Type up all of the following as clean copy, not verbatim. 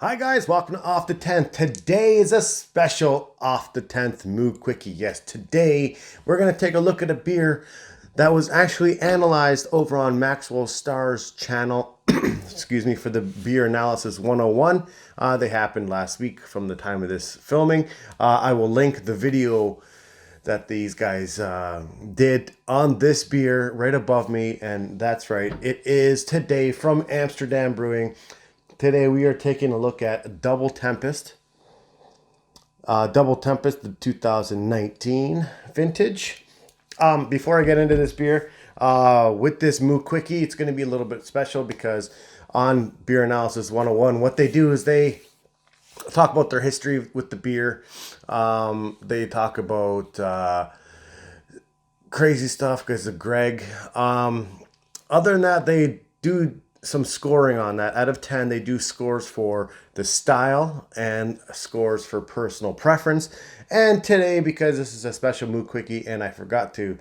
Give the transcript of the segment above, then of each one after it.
Hi guys, welcome to Off the 10th. Today is a special Off the 10th Moo Quickie. Yes, today we're going to take a look at a beer that was actually analyzed over on Maxwell Star's channel. Excuse me, for the Beer Analysis 101. They happened last week from the time of this filming. I will link the video that these guys did on this beer right above me, and that's right, it is today from Amsterdam Brewing. Today we are taking a look at Double Tempest. The 2019 vintage. Before I get into this beer, with this Moo Quickie, it's going to be a little bit special because on Beer Analysis 101, what they do is they talk about their history with the beer. They talk about crazy stuff because of Greg. Other than that, they do some scoring on that. Out of 10, they do scores for the style and scores for personal preference. And today, because this is a special Moo Quickie and I forgot to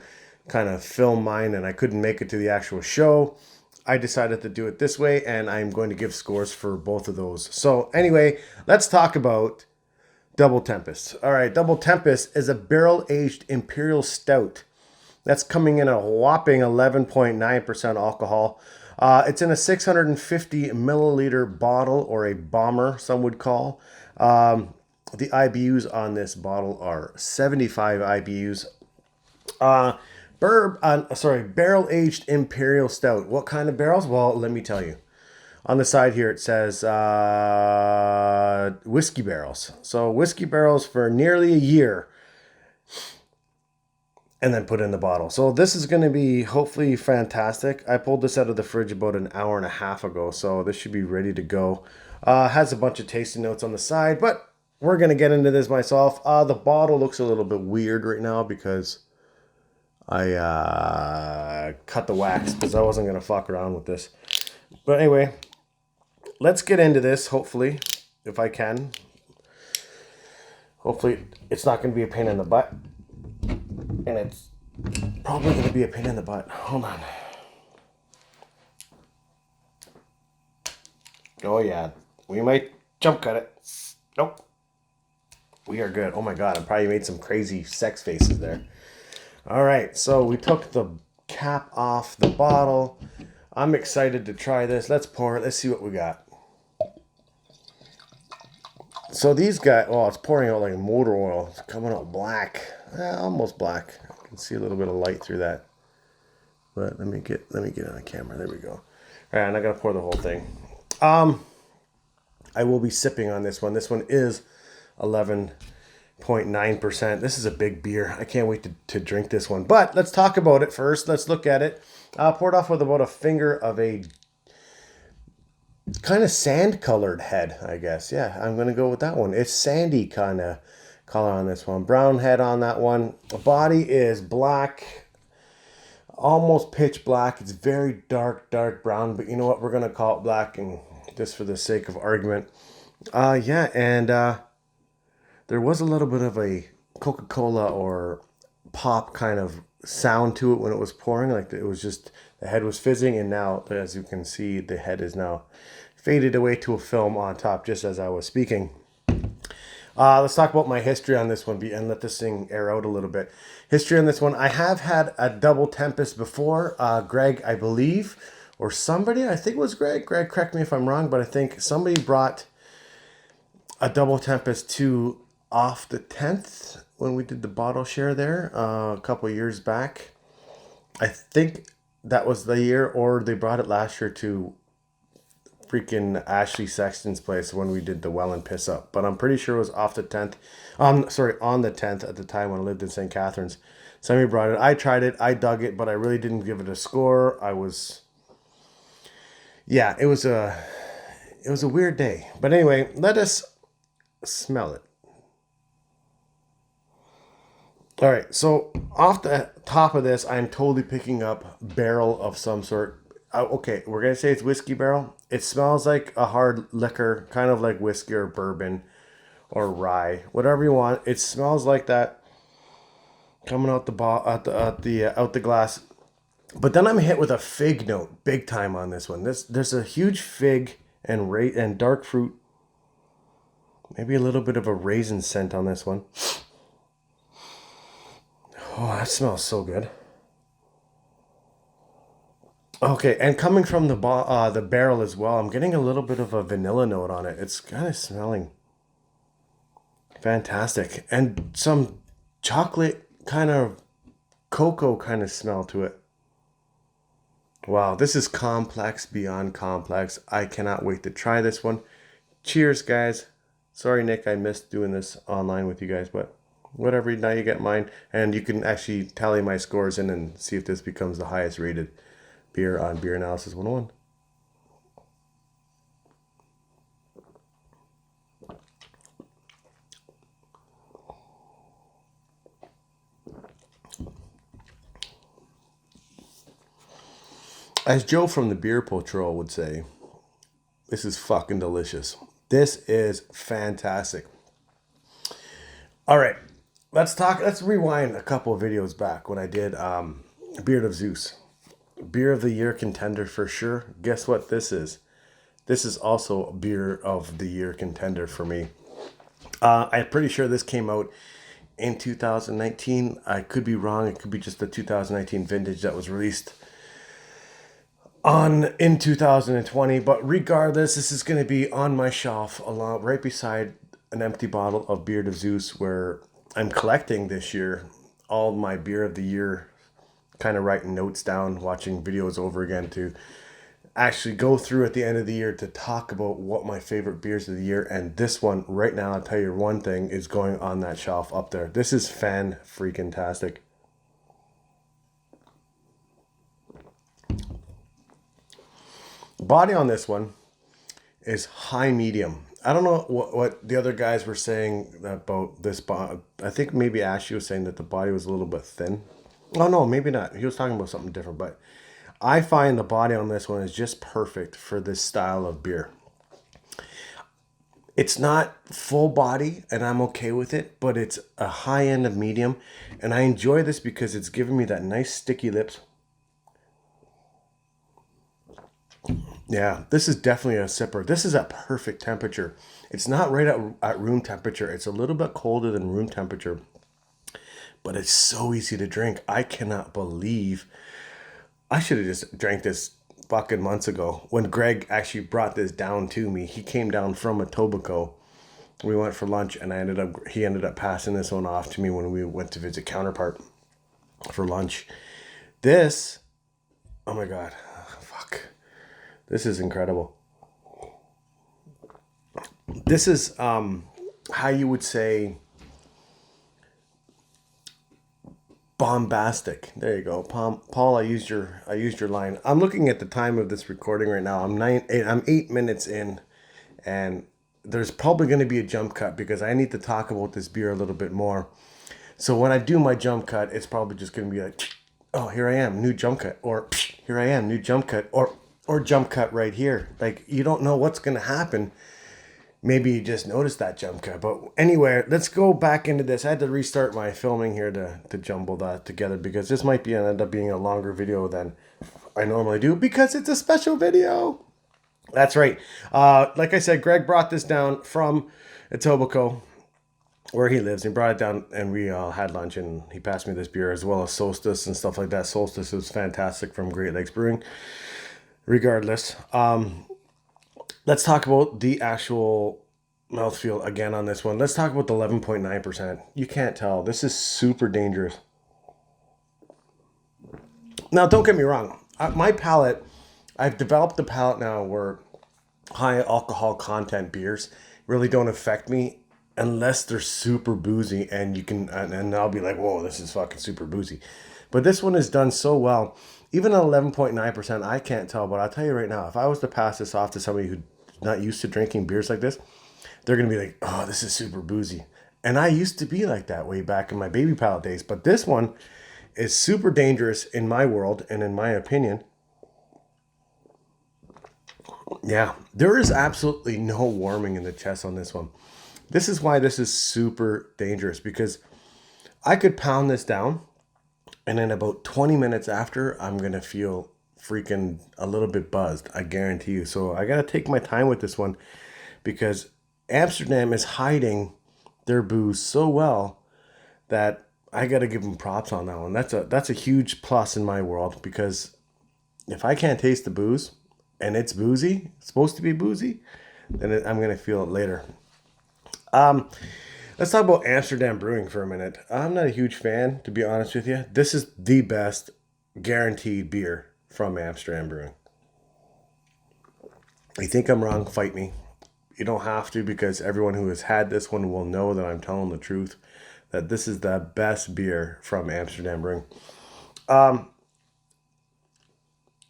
kind of film mine and I couldn't make it to the actual show, I decided to do it this way, and I'm going to give scores for both of those. So anyway, let's talk about Double Tempest. All right, Double Tempest is a barrel-aged imperial stout that's coming in a whopping 11.9% alcohol. It's in a 650 milliliter bottle, or a bomber, some would call. The IBUs on this bottle are 75 IBUs. Barrel-aged imperial stout. What kind of barrels? Well, let me tell you. On the side here, it says whiskey barrels. So whiskey barrels for nearly a year, and then put in the bottle. So this is going to be hopefully fantastic. I pulled this out of the fridge about an hour and a half ago, so this should be ready to go. Has a bunch of tasting notes on the side, but we're going to get into this myself. The bottle looks a little bit weird right now because I cut the wax because I wasn't going to fuck around with this. But anyway, let's get into this, hopefully, if I can. Hopefully it's not going to be a pain in the butt. And it's probably going to be a pain in the butt. Hold on. Oh, yeah. We might jump cut it. Nope. We are good. Oh, my God. I probably made some crazy sex faces there. All right. So we took the cap off the bottle. I'm excited to try this. Let's pour it. Let's see what we got. So these guys, oh, it's pouring out like motor oil. It's coming out black. Almost black. I can see a little bit of light through that. But let me get on the camera. There we go. All right, I'm not gonna pour the whole thing. I will be sipping on this one. This one is 11.9%. This is a big beer. I can't wait to drink this one. But let's talk about it first. Let's look at it. Poured off with about a finger of a kind of sand-colored head, I guess. Yeah, I'm gonna go with that one. It's sandy kind of color on this one. Brown head on that one. The body is black, almost pitch black. It's very dark brown, but you know what? We're going to call it black, and just for the sake of argument. There was a little bit of a Coca-Cola or pop kind of sound to it when it was pouring. Like it was just, the head was fizzing, and now, as you can see, the head is now faded away to a film on top, just as I was speaking. Let's talk about my history on this one and let this thing air out a little bit. History on this one. I have had a Double Tempest before. Greg, I believe, or somebody, I think it was Greg. Greg, correct me if I'm wrong, but I think somebody brought a Double Tempest to Off the 10th when we did the bottle share there a couple years back. I think that was the year, or they brought it last year to freaking Ashley Sexton's place when we did the Well and Piss Up. But I'm pretty sure it was off the 10th. On the 10th at the time when I lived in St. Catharines. Somebody brought it. I tried it. I dug it, but I really didn't give it a score. It was a weird day. But anyway, let us smell it. All right, so off the top of this, I'm totally picking up barrel of some sort. Okay, we're going to say it's whiskey barrel. It smells like a hard liquor, kind of like whiskey or bourbon or rye, whatever you want. It smells like that coming out the glass. But then I'm hit with a fig note, big time on this one. There's a huge fig and dark fruit Maybe a little bit of a raisin scent on this one. Oh, that smells so good. Okay, and coming from the barrel as well, I'm getting a little bit of a vanilla note on it. It's kind of smelling fantastic. And some chocolate kind of cocoa kind of smell to it. Wow, this is complex beyond complex. I cannot wait to try this one. Cheers, guys. Sorry, Nick, I missed doing this online with you guys, but whatever, now you get mine. And you can actually tally my scores in and see if this becomes the highest rated beer on Beer Analysis 101. As Joe from the Beer Patrol would say, this is fucking delicious. This is fantastic. All right, let's rewind a couple of videos back when I did Beard of Zeus. Beer of the Year contender for sure. Guess what this is? This is also a Beer of the Year contender for me. I'm pretty sure this came out in 2019. I could be wrong. It could be just the 2019 vintage that was released in 2020. But regardless, this is going to be on my shelf along right beside an empty bottle of Beard of Zeus, where I'm collecting this year all my Beer of the Year, kind of writing notes down, watching videos over again to actually go through at the end of the year to talk about what my favorite beers of the year. And this one right now, I'll tell you one thing, is going on that shelf up there. This is fan-freaking-tastic. Body on this one is high medium. I don't know what the other guys were saying about this body. I think maybe Ashley was saying that the body was a little bit thin. Oh no, maybe not. He was talking about something different, but I find the body on this one is just perfect for this style of beer. It's not full body, and I'm okay with it, but it's a high end of medium, and I enjoy this because it's giving me that nice sticky lips. Yeah, this is definitely a sipper. This is at perfect temperature. It's not right at room temperature. It's a little bit colder than room temperature, but it's so easy to drink. I cannot believe I should have just drank this fucking months ago. When Greg actually brought this down to me, he came down from Etobicoke. We went for lunch, and he ended up passing this one off to me when we went to visit Counterpart for lunch. This, oh my God, fuck. This is incredible. This is how you would say bombastic. There you go, Paul. I used your line. I'm looking at the time of this recording right now. I'm 8 minutes in, and there's probably going to be a jump cut because I need to talk about this beer a little bit more. So when I do my jump cut, it's probably just going to be like, oh, here I am, new jump cut, or here I am, new jump cut, or jump cut right here. Like, you don't know what's going to happen. Maybe you just noticed that jump cut. But anyway, let's go back into this. I had to restart my filming here to jumble that together because this might end up being a longer video than I normally do because it's a special video. That's right. Like I said, Greg brought this down from Etobicoke, where he lives. He brought it down, and we had lunch, and he passed me this beer as well as Solstice and stuff like that. Solstice is fantastic from Great Lakes Brewing. Regardless, let's talk about the actual mouthfeel again on this one. Let's talk about the 11.9%. You can't tell. This is super dangerous. Now, don't get me wrong. My palate, I've developed a palate now where high alcohol content beers really don't affect me unless they're super boozy, and I'll be like, whoa, this is fucking super boozy. But this one is done so well. Even at 11.9%, I can't tell, but I'll tell you right now, if I was to pass this off to somebody who's not used to drinking beers like this, they're going to be like, oh, this is super boozy. And I used to be like that way back in my baby palate days. But this one is super dangerous in my world and in my opinion. Yeah, there is absolutely no warming in the chest on this one. This is why this is super dangerous, because I could pound this down, and then about 20 minutes after, I'm going to feel freaking a little bit buzzed. I guarantee you. So I got to take my time with this one because Amsterdam is hiding their booze so well that I got to give them props on that one. That's a huge plus in my world, because if I can't taste the booze and it's boozy, it's supposed to be boozy, then I'm gonna feel it later. Let's talk about Amsterdam Brewing for a minute. I'm not a huge fan, to be honest with you. This is the best guaranteed beer from Amsterdam Brewing. You think I'm wrong? Fight me. You don't have to, because everyone who has had this one will know that I'm telling the truth. That this is the best beer from Amsterdam Brewing.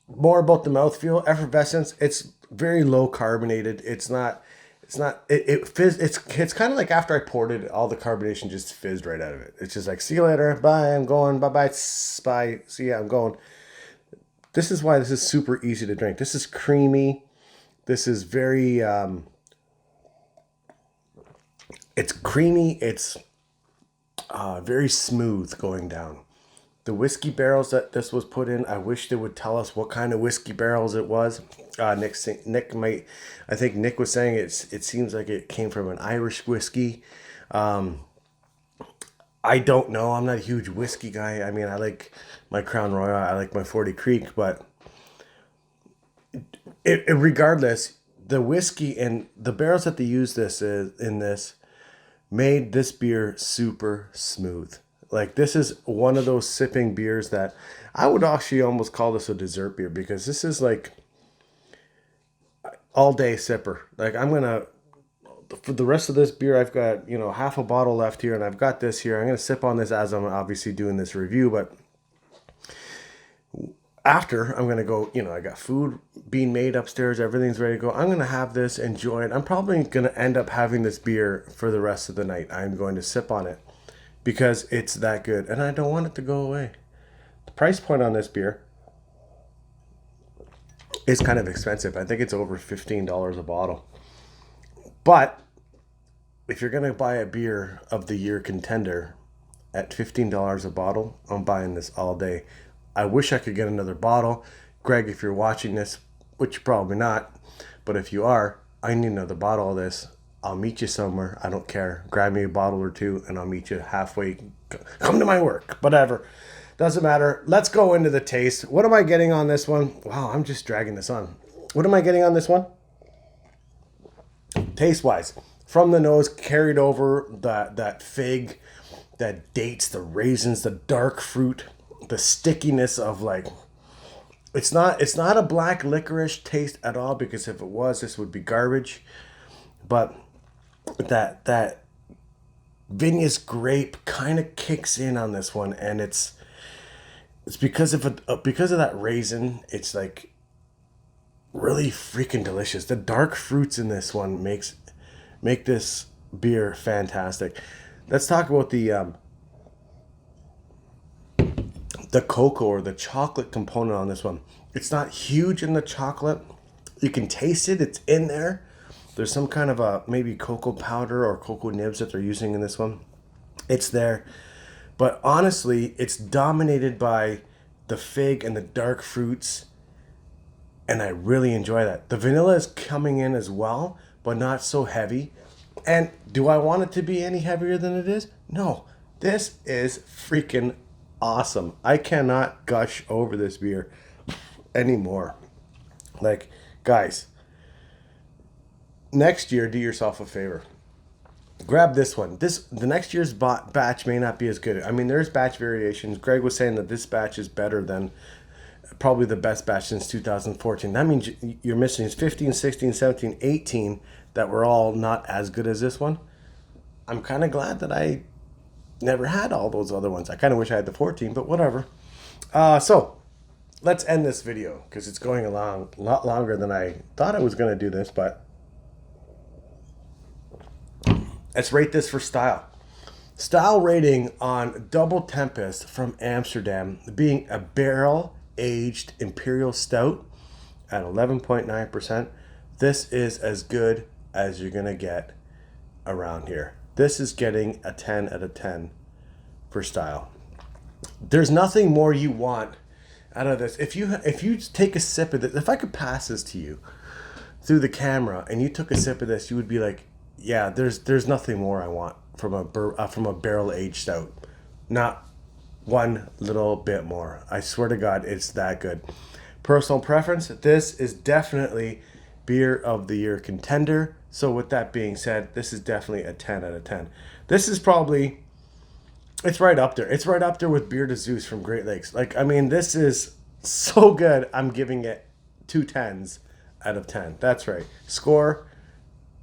More about the mouthfeel, effervescence. It's very low carbonated. It's not. It's not. It fizz. It's kind of like after I poured it, all the carbonation just fizzed right out of it. It's just like, see you later. Bye. I'm going. Bye bye. Bye. See ya. I'm going. This is why this is super easy to drink. This is creamy. This is very. It's creamy. It's very smooth going down. The whiskey barrels that this was put in, I wish they would tell us what kind of whiskey barrels it was. Nick might, I think Nick was saying it seems like it came from an Irish whiskey. I don't know. I'm not a huge whiskey guy. I mean, I like my Crown Royal. I like my 40 Creek, but regardless, the whiskey and the barrels that they use in this made this beer super smooth. Like, this is one of those sipping beers that I would actually almost call this a dessert beer, because this is like all day sipper. Like, I'm gonna, for the rest of this beer, I've got, half a bottle left here, and I've got this here. I'm gonna sip on this as I'm obviously doing this review, but after, I'm gonna go, I got food being made upstairs, everything's ready to go. I'm gonna have this, enjoy it. I'm probably gonna end up having this beer for the rest of the night. I'm going to sip on it because it's that good, and I don't want it to go away. The price point on this beer is kind of expensive. I think it's over $15 a bottle. But if you're gonna buy a beer of the year contender at $15 a bottle, I'm buying this all day. I wish I could get another bottle. Greg, if you're watching this, which you're probably not, but if you are, I need another bottle of this. I'll meet you somewhere. I don't care. Grab me a bottle or two, and I'll meet you halfway. Come to my work. Whatever. Doesn't matter. Let's go into the taste. What am I getting on this one? Wow, I'm just dragging this on. What am I getting on this one? Taste-wise, from the nose, carried over that fig, that dates, the raisins, the dark fruit, the stickiness of, like, it's not a black licorice taste at all, because if it was, this would be garbage. But that vinous grape kind of kicks in on this one, and it's because of that raisin. It's like really freaking delicious. The dark fruits in this one make this beer fantastic. Let's talk about the cocoa or the chocolate component on this one. It's not huge in the chocolate. You can taste it. It's in there. There's some kind of a maybe cocoa powder or cocoa nibs that they're using in this one. It's there. But honestly, it's dominated by the fig and the dark fruits, and I really enjoy that. The vanilla is coming in as well, but not so heavy. And do I want it to be any heavier than it is? No. This is freaking awesome. I cannot gush over this beer anymore. Like, guys, next year, do yourself a favor. Grab this one. The next year's batch may not be as good. I mean, there's batch variations. Greg was saying that this batch is better than probably the best batch since 2014. That means you're missing 15, 16, 17, 18 that were all not as good as this one. I'm kind of glad that I never had all those other ones. I kind of wish I had the 14, but whatever. So let's end this video because it's going along a lot longer than I thought I was going to do this, but let's rate this for style. Style rating on Double Tempest from Amsterdam, being a barrel-aged Imperial Stout at 11.9%. This is as good as you're going to get around here. This is getting a 10 out of 10 for style. There's nothing more you want out of this. If you take a sip of this, if I could pass this to you through the camera and you took a sip of this, you would be like, yeah, there's nothing more I want from a barrel aged stout. Not one little bit more. I swear to God, it's that good. Personal preference, this is definitely beer of the year contender. So with that being said, this is definitely a 10 out of 10. This is probably, it's right up there. It's right up there with Beer de Zeus from Great Lakes. Like, I mean, this is so good. I'm giving it 2 10s out of 10. That's right. Score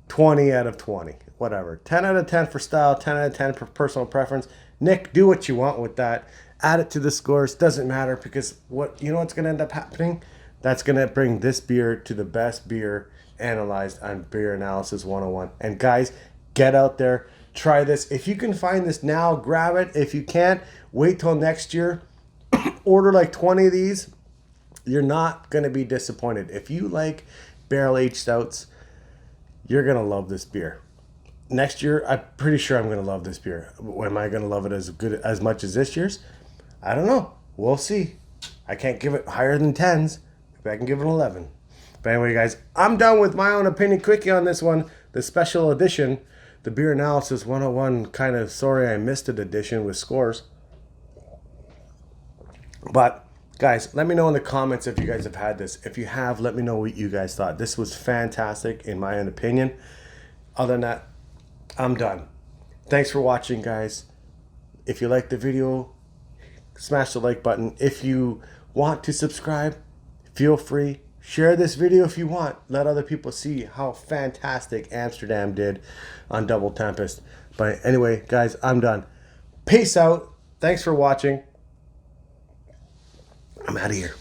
20 out of 20. Whatever. 10 out of 10 for style, 10 out of 10 for personal preference. Nick, do what you want with that. Add it to the scores. Doesn't matter, because what's going to end up happening? That's going to bring this beer to the best beer analyzed on Beer Analysis 101. And guys, get out there. Try this. If you can find this now, grab it. If you can't, wait till next year. Order like 20 of these. You're not going to be disappointed. If you like barrel-aged stouts, you're going to love this beer. Next year, I'm pretty sure I'm going to love this beer. Am I going to love it as much as this year's? I don't know. We'll see. I can't give it higher than 10s. Maybe I can give it 11. But anyway, guys, I'm done with my own opinion quickie on this one. The special edition, the Beer Analysis 101 kind of sorry I missed it edition with scores. But guys, let me know in the comments if you guys have had this. If you have, let me know what you guys thought. This was fantastic in my own opinion. Other than that, I'm done. Thanks for watching, guys. If you liked the video, smash the like button. If you want to subscribe, feel free. Share this video if you want. Let other people see how fantastic Amsterdam did on Double Tempest. But anyway, guys, I'm done. Peace out. Thanks for watching. I'm out of here.